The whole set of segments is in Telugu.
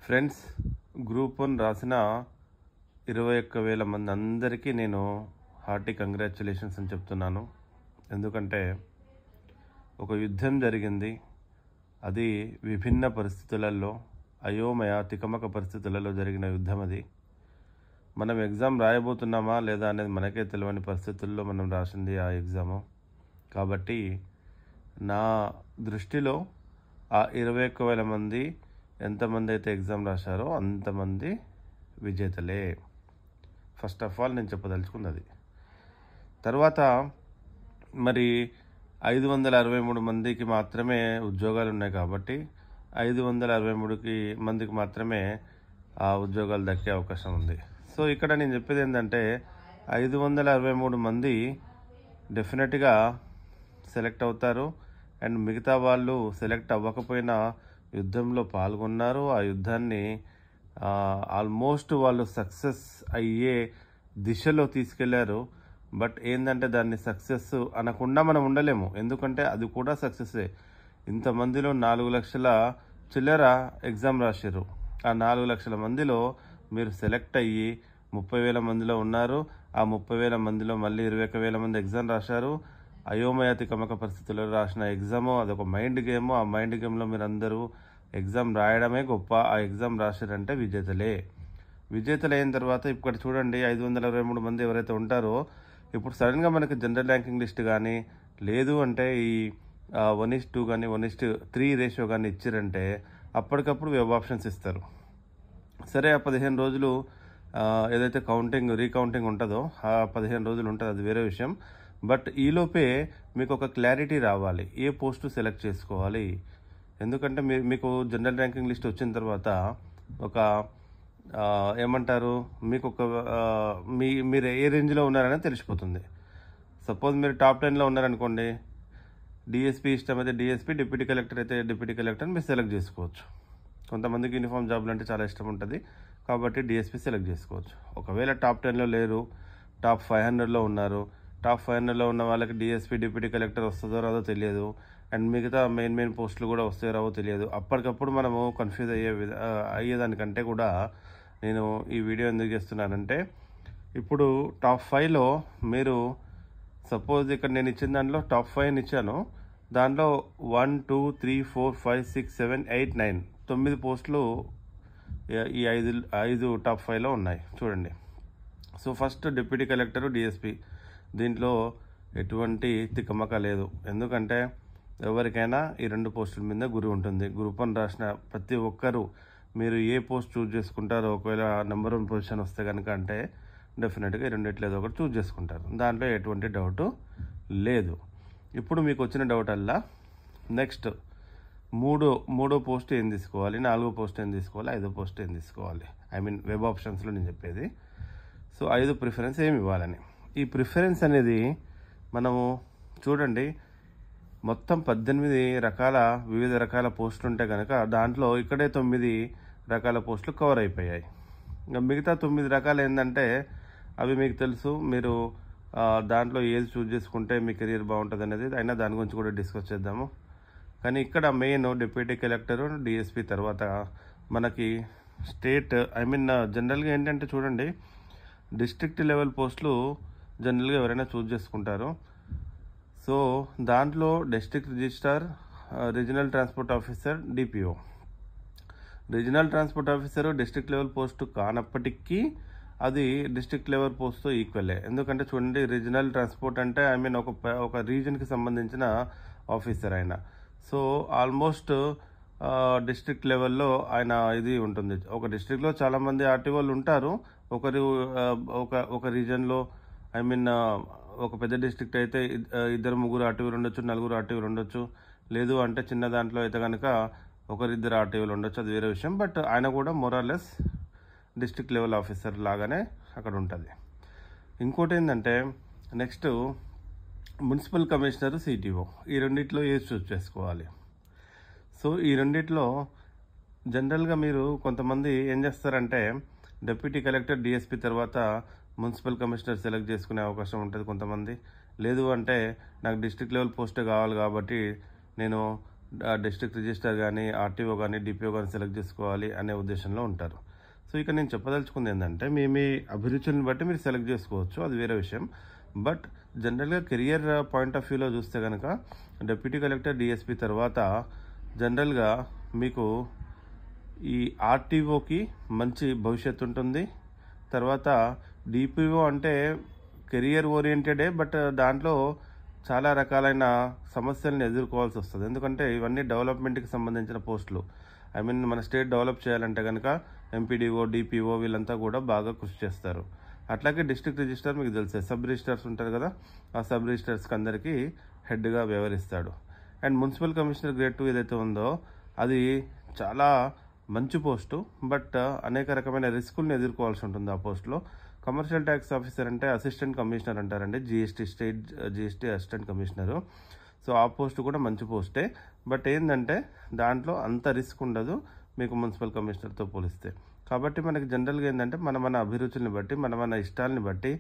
ఫ్రెండ్స్, గ్రూప్ 1 రాసిన 21,000 మంది అందరికీ నేను హార్టీ కంగ్రాచ్యులేషన్స్ అని చెప్తున్నాను. ఎందుకంటే ఒక యుద్ధం జరిగింది. అది విభిన్న పరిస్థితులలో, అయోమయ తికమక పరిస్థితులలో జరిగిన యుద్ధం. అది మనం ఎగ్జామ్ రాయబోతున్నామా లేదా అనేది మనకే తెలియని పరిస్థితుల్లో మనం రాసింది ఆ ఎగ్జాము. కాబట్టి నా దృష్టిలో ఆ 21,000 మంది ఎంతమంది అయితే ఎగ్జామ్ రాశారో అంతమంది విజేతలే. ఫస్ట్ ఆఫ్ ఆల్ నేను చెప్పదలుచుకున్నది. తర్వాత మరి 563 మందికి మాత్రమే ఉద్యోగాలు ఉన్నాయి కాబట్టి 563 మందికి మాత్రమే ఆ ఉద్యోగాలు దక్కే అవకాశం ఉంది. సో ఇక్కడ నేను చెప్పేది ఏంటంటే 563 మంది డెఫినెట్గా సెలెక్ట్ అవుతారు. అండ్ మిగతా వాళ్ళు సెలెక్ట్ అవ్వకపోయినా యుద్ధంలో పాల్గొన్నారు. ఆ యుద్ధాన్ని ఆల్మోస్ట్ వాళ్ళు సక్సెస్ అయ్యే దిశలో తీసుకెళ్లారు. బట్ ఏంటంటే దాన్ని సక్సెస్ అనకుండా మనం ఉండలేము, ఎందుకంటే అది కూడా సక్సెస్సే. ఇంతమందిలో 4 లక్షల చిల్లర ఎగ్జామ్ రాశారు. ఆ 4 లక్షల మందిలో మీరు సెలెక్ట్ అయ్యి 30,000 మందిలో ఉన్నారు. ఆ 30,000 మందిలో మళ్ళీ 21,000 మంది ఎగ్జామ్ రాశారు. అయోమయ తికమక పరిస్థితుల్లో రాసిన ఎగ్జాము అదొక మైండ్ గేమ్. ఆ మైండ్ గేమ్లో మీరు అందరూ ఎగ్జామ్ రాయడమే గొప్ప. ఆ ఎగ్జామ్ రాశారంటే విజేతలే. విజేతలు అయిన తర్వాత ఇక్కడ చూడండి, 523 మంది ఎవరైతే ఉంటారో ఇప్పుడు సడన్గా మనకి జనరల్ ర్యాంకింగ్ లిస్ట్ కానీ లేదు అంటే ఈ 1:2 కానీ 1:3 రేషియో కానీ ఇచ్చారంటే అప్పటికప్పుడు వెబ్ ఆప్షన్స్ ఇస్తారు. సరే, ఆ 15 రోజులు ఏదైతే రీకౌంటింగ్ ఉంటుందో ఆ 15 రోజులు ఉంటుంది, అది వేరే విషయం. బట్ ఈలోపే మీకు ఒక క్లారిటీ రావాలి, ఏ పోస్టు సెలెక్ట్ చేసుకోవాలి. ఎందుకంటే మీకు జనరల్ ర్యాంకింగ్ లిస్ట్ వచ్చిన తర్వాత ఒక ఏమంటారు, మీకు ఒక మీరు ఏ రేంజ్లో ఉన్నారనేది తెలిసిపోతుంది. సపోజ్ మీరు టాప్ 10లో ఉన్నారనుకోండి, డిఎస్పీ ఇష్టమైతే డిఎస్పీ, డిప్యూటీ కలెక్టర్ అయితే డిప్యూటీ కలెక్టర్ని మీరు సెలెక్ట్ చేసుకోవచ్చు. కొంతమందికి యూనిఫామ్ జాబ్లు అంటే చాలా ఇష్టం ఉంటుంది కాబట్టి డిఎస్పీ సెలెక్ట్ చేసుకోవచ్చు. ఒకవేళ టాప్ 10లో లేరు, టాప్ 500లో ఉన్నారు, టాప్ 500లో ఉన్న వాళ్ళకి డిఎస్పీ డిప్యూటీ కలెక్టర్ వస్తుందో రాదో తెలియదు. అండ్ మిగతా మెయిన్ పోస్టులు కూడా వస్తాయో రావో తెలియదు. అప్పటికప్పుడు మనము కన్ఫ్యూజ్ అయ్యేదానికంటే కూడా నేను ఈ వీడియో ఎందుకు చేస్తున్నానంటే, ఇప్పుడు టాప్ 5లో మీరు సపోజ్ ఇక్కడ నేను ఇచ్చిన దాంట్లో టాప్ 5 ఇచ్చాను. దాంట్లో 1, 2, 3, 4, 5, 6, 7, 8, 9 9 పోస్టులు ఈ 5 టాప్ 5లో ఉన్నాయి చూడండి. So first deputy collector, DSP, దీంట్లో ఎటువంటి తికమక లేదు. ఎందుకంటే ఎవరికైనా ఈ 2 పోస్టుల మీద గురి ఉంటుంది. గ్రూప్ 1 రాసిన ప్రతి ఒక్కరూ మీరు ఏ పోస్ట్ చూజ్ చేసుకుంటారో, ఒకవేళ నెంబర్ 1 పొజిషన్ వస్తే కనుక అంటే డెఫినెట్గా ఈ రెండిట్లో ఏదో ఒకటి చూజ్ చేసుకుంటారు. దాంట్లో ఎటువంటి డౌట్ లేదు. ఇప్పుడు మీకు వచ్చిన డౌట్ అల్లా నెక్స్ట్ మూడో పోస్ట్ ఏం తీసుకోవాలి, 4వ పోస్ట్ ఏం తీసుకోవాలి, 5వ పోస్ట్ ఏం తీసుకోవాలి, వెబ్ ఆప్షన్స్లో నేను చెప్పేది. సో 5 ప్రిఫరెన్స్ ఏమి ఇవ్వాలని. ఈ ప్రిఫరెన్స్ అనేది మనము చూడండి, మొత్తం 18 వివిధ రకాల పోస్టులు ఉంటే కనుక దాంట్లో ఇక్కడే 9 రకాల పోస్టులు కవర్ అయిపోయాయి. ఇంకా మిగతా 9 రకాలు ఏంటంటే అవి మీకు తెలుసు. మీరు దాంట్లో ఏది చూజ్ చేసుకుంటే మీ కెరీర్ బాగుంటుంది అనేది, అయినా దాని గురించి కూడా డిస్కస్ చేద్దాము. కానీ ఇక్కడ మెయిన్ డిప్యూటీ కలెక్టరు, డిఎస్పీ తర్వాత మనకి స్టేట్ జనరల్గా ఏంటంటే చూడండి, డిస్ట్రిక్ట్ లెవెల్ పోస్టులు జనరల్గా ఎవరైనా చూజ్ చేసుకుంటారు. సో దాంట్లో district registrar, regional transport officer, DPO. Regional transport officer district level post కానప్పటికీ అది డిస్ట్రిక్ట్ లెవెల్ పోస్ట్తో ఈక్వలే. ఎందుకంటే చూడండి, రీజనల్ ట్రాన్స్పోర్ట్ అంటే ఒక రీజన్కి సంబంధించిన ఆఫీసర్ ఆయన. సో ఆల్మోస్ట్ డిస్ట్రిక్ట్ లెవెల్లో ఆయన ఇది ఉంటుంది. ఒక డిస్ట్రిక్ట్లో చాలామంది ఆర్టీఓలు ఉంటారు. ఒక రీజన్లో ఒక పెద్ద డిస్ట్రిక్ట్ అయితే 2-3 ఆర్టీఓలు ఉండొచ్చు, 4 ఆర్టీఓలు ఉండొచ్చు. లేదు అంటే చిన్న దాంట్లో అయితే కనుక 1-2 ఆర్టీఓలు ఉండొచ్చు, అది వేరే విషయం. బట్ ఆయన కూడా మోరార్లెస్ డిస్ట్రిక్ట్ లెవెల్ ఆఫీసర్ లాగానే అక్కడ ఉంటుంది. ఇంకోటి ఏంటంటే నెక్స్ట్ మున్సిపల్ కమిషనర్, సిటీఓ, ఈ రెండిట్లో ఏది చూస్ చేసుకోవాలి. సో ఈ రెండిట్లో జనరల్గా మీరు కొంతమంది ఏం చేస్తారంటే డిప్యూటీ కలెక్టర్, డిఎస్పీ తర్వాత మున్సిపల్ కమిషనర్ సెలెక్ట్ చేసుకునే అవకాశం ఉంటుంది కొంతమంది. లేదు అంటే నాకు డిస్ట్రిక్ట్ లెవెల్ పోస్టే కావాలి కాబట్టి నేను డిస్ట్రిక్ట్ రిజిస్టర్ కానీ, ఆర్టీఓ కానీ, డిపిఓ కానీ సెలెక్ట్ చేసుకోవాలి అనే ఉద్దేశంలో ఉంటారు. సో ఇక నేను చెప్పదలుచుకుంది ఏంటంటే, మీ అభిరుచులను బట్టి మీరు సెలెక్ట్ చేసుకోవచ్చు, అది వేరే విషయం. బట్ జనరల్గా కెరియర్ పాయింట్ ఆఫ్ వ్యూలో చూస్తే కనుక డిప్యూటీ కలెక్టర్, డిఎస్పీ తర్వాత జనరల్గా మీకు ఈ ఆర్టీఓకి మంచి భవిష్యత్తు ఉంటుంది. తర్వాత డిపిఓ అంటే కెరియర్ ఓరియంటెడే, బట్ దాంట్లో చాలా రకాలైన సమస్యలను ఎదుర్కోవాల్సి వస్తుంది. ఎందుకంటే ఇవన్నీ డెవలప్మెంట్కి సంబంధించిన పోస్టులు. మన స్టేట్ డెవలప్ చేయాలంటే కనుక ఎంపీడీఓ, డిపిఓ వీళ్ళంతా కూడా బాగా కృషి చేస్తారు. అట్లాగే డిస్ట్రిక్ట్ రిజిస్టర్ మీకు తెలిసే, సబ్ రిజిస్టర్స్ ఉంటారు కదా, ఆ సబ్ రిజిస్టర్స్కి అందరికీ హెడ్గా వ్యవహరిస్తాడు. అండ్ మున్సిపల్ కమిషనర్ గ్రేడ్ 2 ఏదైతే ఉందో అది చాలా మంచి పోస్టు, బట్ అనేక రకమైన రిస్కుల్ని ఎదుర్కోవాల్సి ఉంటుంది ఆ పోస్టులో. కమర్షియల్ ట్యాక్స్ ఆఫీసర్ అంటే అసిస్టెంట్ కమిషనర్ అంటారండి, state GST assistant commissioner. So ఆ పోస్ట్ కూడా మంచి పోస్టే, బట్ ఏంటంటే దాంట్లో అంత రిస్క్ ఉండదు మీకు మున్సిపల్ కమిషనర్తో పోలిస్తే. కాబట్టి మనకి జనరల్గా ఏంటంటే మన అభిరుచుల్ని బట్టి, మన ఇష్టాలని బట్టి,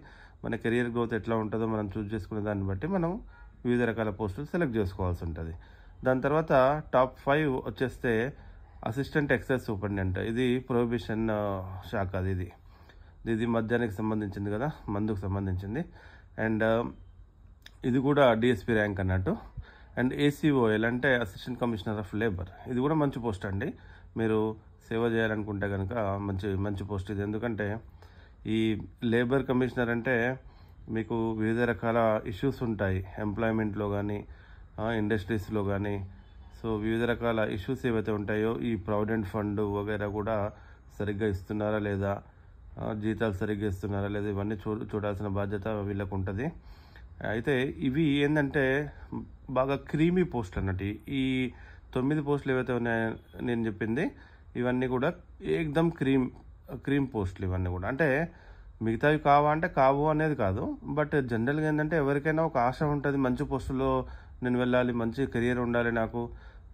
మన కెరియర్ గ్రోత్ ఎట్లా ఉంటుందో మనం చూస్ చేసుకునే దాన్ని బట్టి మనం వివిధ రకాల పోస్టులు సెలెక్ట్ చేసుకోవాల్సి ఉంటుంది. దాని తర్వాత టాప్ 5 వచ్చేస్తే అసిస్టెంట్ ఎక్సైజ్ సూపరింటెండెంట్. ఇది ప్రొహిబిషన్ శాఖ, ఇది మద్యానికి సంబంధించింది కదా, మందుకు సంబంధించింది. అండ్ ఇది కూడా డిఎస్పీ ర్యాంక్ అన్నట్టు. అండ్ ఏసీఓఎల్ అంటే అసిస్టెంట్ కమిషనర్ ఆఫ్ లేబర్, ఇది కూడా మంచి పోస్ట్ అండి. మీరు సేవ చేయాలనుకుంటే కనుక మంచి పోస్ట్ ఇది. ఎందుకంటే ఈ లేబర్ కమిషనర్ అంటే మీకు వివిధ రకాల ఇష్యూస్ ఉంటాయి, ఎంప్లాయ్మెంట్లో కానీ, ఇండస్ట్రీస్లో కానీ. సో వివిధ రకాల ఇష్యూస్ ఏవైతే ఉంటాయో, ఈ ప్రావిడెంట్ ఫండ్ వగైరా కూడా సరిగ్గా ఇస్తున్నారా లేదా, జీతాలు సరిగ్గా ఇస్తున్నారా లేదా, ఇవన్నీ చూడాల్సిన బాధ్యత వీళ్ళకు ఉంటుంది. అయితే ఇవి ఏంటంటే బాగా క్రీమీ పోస్టులు అన్నట్టు. ఈ 9 పోస్టులు ఏవైతే ఉన్నాయో నేను చెప్పింది, ఇవన్నీ కూడా ఏకదమ్ క్రీమ్ పోస్టులు ఇవన్నీ కూడా. అంటే మిగతావి కావా అంటే కావు అనేది కాదు, బట్ జనరల్గా ఏంటంటే ఎవరికైనా ఒక ఆశ ఉంటుంది, మంచి పోస్టులో నేను వెళ్ళాలి, మంచి కెరియర్ ఉండాలి, నాకు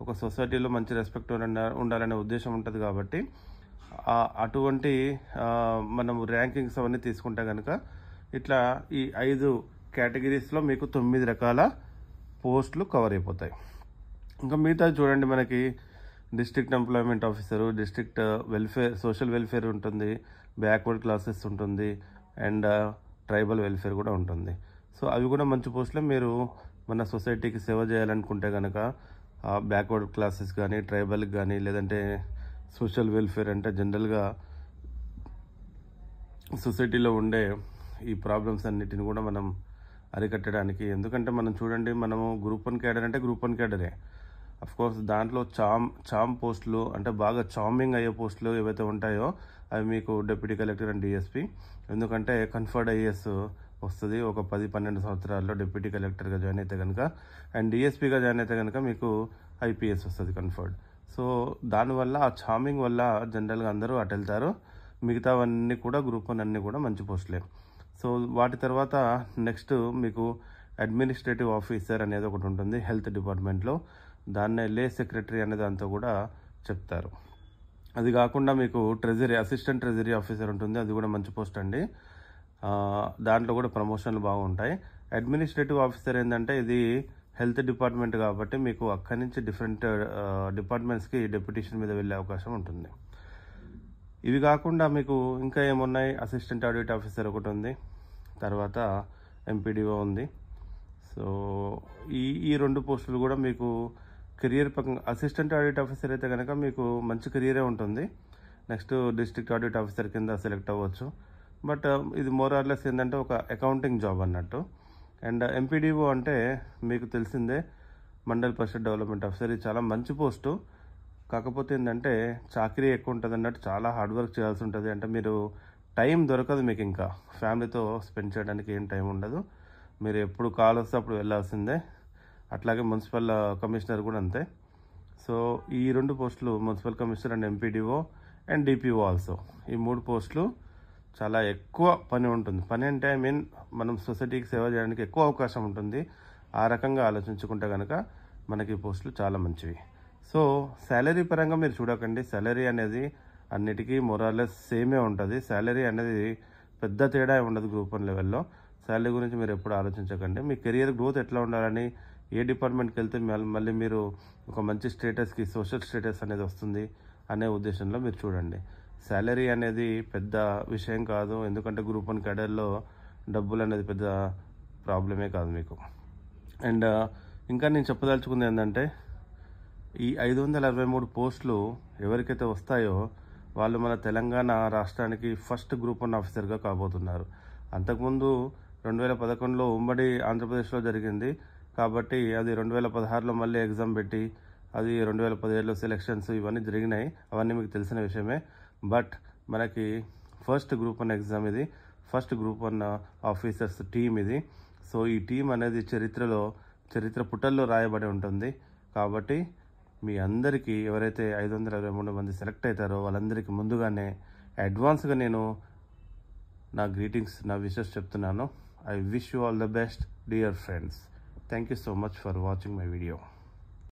ఒక సొసైటీలో మంచి రెస్పెక్ట్ ఉండాలనే ఉద్దేశం ఉంటుంది. కాబట్టి అటువంటి మనము ర్యాంకింగ్స్ అవన్నీ తీసుకుంటే కనుక ఇట్లా ఈ 5 కేటగిరీస్లో మీకు 9 రకాల పోస్టులు కవర్ అయిపోతాయి. ఇంకా మిగతా చూడండి, మనకి district employment officer, district social welfare ఉంటుంది, బ్యాక్వర్డ్ క్లాసెస్ ఉంటుంది, అండ్ ట్రైబల్ వెల్ఫేర్ కూడా ఉంటుంది. సో అవి కూడా మంచి పోస్టులు. మీరు మన సొసైటీకి సేవ చేయాలనుకుంటే కనుక బ్యాక్వర్డ్ క్లాసెస్ కానీ, ట్రైబల్కి కానీ, లేదంటే సోషల్ వెల్ఫేర్ అంటే జనరల్గా సొసైటీలో ఉండే ఈ ప్రాబ్లమ్స్ అన్నిటిని కూడా మనం అరికట్టడానికి. ఎందుకంటే మనం చూడండి, మనము గ్రూప్ 1 క్యాడర్ అంటే గ్రూప్ 1 క్యాడరే. అఫ్కోర్స్ దాంట్లో చామ్ పోస్టులు అంటే బాగా చార్మింగ్ అయ్యే పోస్టులు ఏవైతే ఉంటాయో అవి మీకు డిప్యూటీ కలెక్టర్ అండ్ డిఎస్పీ. ఎందుకంటే కన్ఫర్డ్ ఐఏఎస్ వస్తుంది ఒక 10-12 సంవత్సరాల్లో డిప్యూటీ కలెక్టర్గా జాయిన్ అయితే కనుక, అండ్ డిఎస్పీగా జాయిన్ అయితే కనుక మీకు ఐపీఎస్ వస్తుంది కన్ఫర్డ్. సో దానివల్ల ఆ చార్మింగ్ వల్ల జనరల్గా అందరూ అటు వెళ్తారు. మిగతావన్నీ కూడా గ్రూప్ 1 అన్నీ కూడా మంచి పోస్టులే. సో వాటి తర్వాత నెక్స్ట్ మీకు అడ్మినిస్ట్రేటివ్ ఆఫీసర్ అనేది ఒకటి ఉంటుంది హెల్త్ డిపార్ట్మెంట్లో. దాన్నే లే సెక్రటరీ అనే దాంతో కూడా చెప్తారు. అది కాకుండా మీకు అసిస్టెంట్ ట్రెజరీ ఆఫీసర్ ఉంటుంది, అది కూడా మంచి పోస్ట్ అండి. దాంట్లో కూడా ప్రమోషన్లు బాగుంటాయి. అడ్మినిస్ట్రేటివ్ ఆఫీసర్ ఏంటంటే ఇది హెల్త్ డిపార్ట్మెంట్ కాబట్టి మీకు అక్కడి నుంచి డిఫరెంట్ డిపార్ట్మెంట్స్కి డెప్యుటేషన్ మీద వెళ్ళే అవకాశం ఉంటుంది. ఇవి కాకుండా మీకు ఇంకా ఏమున్నాయి, అసిస్టెంట్ ఆడిట్ ఆఫీసర్ ఒకటి ఉంది, తర్వాత ఎంపీడీఓ ఉంది. సో ఈ 2 పోస్టులు కూడా మీకు కెరియర్ పరంగా, అసిస్టెంట్ ఆడిట్ ఆఫీసర్ అయితే కనుక మీకు మంచి కెరియరే ఉంటుంది. నెక్స్ట్ డిస్ట్రిక్ట్ ఆడిట్ ఆఫీసర్ కింద సెలెక్ట్ అవ్వచ్చు. బట్ ఇది మోర్ ఆర్ లెస్ ఏంటంటే ఒక అకౌంటింగ్ జాబ్ అన్నట్టు. అండ్ ఎంపీడీఓ అంటే మీకు తెలిసిందే, మండల్ పరిషత్ డెవలప్మెంట్ ఆఫీసర్. ఇది చాలా మంచి పోస్టు. కాకపోతే ఏంటంటే చాకరీ ఎక్కువ ఉంటుంది అన్నట్టు, చాలా హార్డ్ వర్క్ చేయాల్సి ఉంటుంది. అంటే మీరు టైం దొరకదు మీకు, ఇంకా ఫ్యామిలీతో స్పెండ్ చేయడానికి ఏం టైం ఉండదు. మీరు ఎప్పుడు కాల్ వస్తే అప్పుడు వెళ్ళాల్సిందే. అట్లాగే మున్సిపల్ కమిషనర్ కూడా అంతే. సో ఈ 2 పోస్టులు municipal commissioner and MPDO and DPO also, ఈ 3 పోస్టులు చాలా ఎక్కువ పని ఉంటుంది. పని అంటే మనం సొసైటీకి సేవ చేయడానికి ఎక్కువ అవకాశం ఉంటుంది. ఆ రకంగా ఆలోచించుకుంటే కనుక మనకి ఈ పోస్టులు చాలా మంచివి. సో శాలరీ పరంగా మీరు చూడకండి, శాలరీ అనేది అన్నిటికీ మొరాలెస్ సేమే ఉంటుంది. శాలరీ అనేది పెద్ద తేడా ఉండదు గ్రూప్ 1 లెవెల్లో. శాలరీ గురించి మీరు ఎప్పుడు ఆలోచించకండి. మీ కెరియర్ గ్రోత్ ఎట్లా ఉండాలని, ఏ డిపార్ట్మెంట్కి వెళ్తే మళ్ళీ మీరు ఒక మంచి స్టేటస్కి సోషల్ స్టేటస్ అనేది వస్తుంది అనే ఉద్దేశంలో మీరు చూడండి. శాలరీ అనేది పెద్ద విషయం కాదు, ఎందుకంటే గ్రూప్ 1 క్యాడర్లో డబ్బులు అనేది పెద్ద ప్రాబ్లమే కాదు మీకు. అండ్ ఇంకా నేను చెప్పదలుచుకుంది ఏంటంటే, ఈ 563 పోస్టులు ఎవరికైతే వస్తాయో వాళ్ళు మన తెలంగాణ రాష్ట్రానికి ఫస్ట్ గ్రూప్ 1 ఆఫీసర్గా కాబోతున్నారు. అంతకుముందు 2011లో ఉమ్మడి ఆంధ్రప్రదేశ్లో జరిగింది కాబట్టి అది 2016లో మళ్ళీ ఎగ్జామ్ పెట్టి అది 2017లో సెలక్షన్స్ ఇవన్నీ జరిగినాయి, అవన్నీ మీకు తెలిసిన విషయమే. బట్ మనకి ఫస్ట్ గ్రూప్ 1 ఎగ్జామ్ ఇది, ఫస్ట్ గ్రూప్ 1 ఆఫీసర్స్ టీం ఇది. సో ఈ టీం అనేది చరిత్ర పుటల్లో రాయబడి ఉంటుంది. కాబట్టి మీ అందరికీ ఎవరైతే 523 మంది సెలెక్ట్ అవుతారో వాళ్ళందరికీ ముందుగానే అడ్వాన్స్గా నేను నా గ్రీటింగ్స్, నా విషెస్ చెప్తున్నాను. I wish you all the best, dear friends. Thank you so much for watching my video.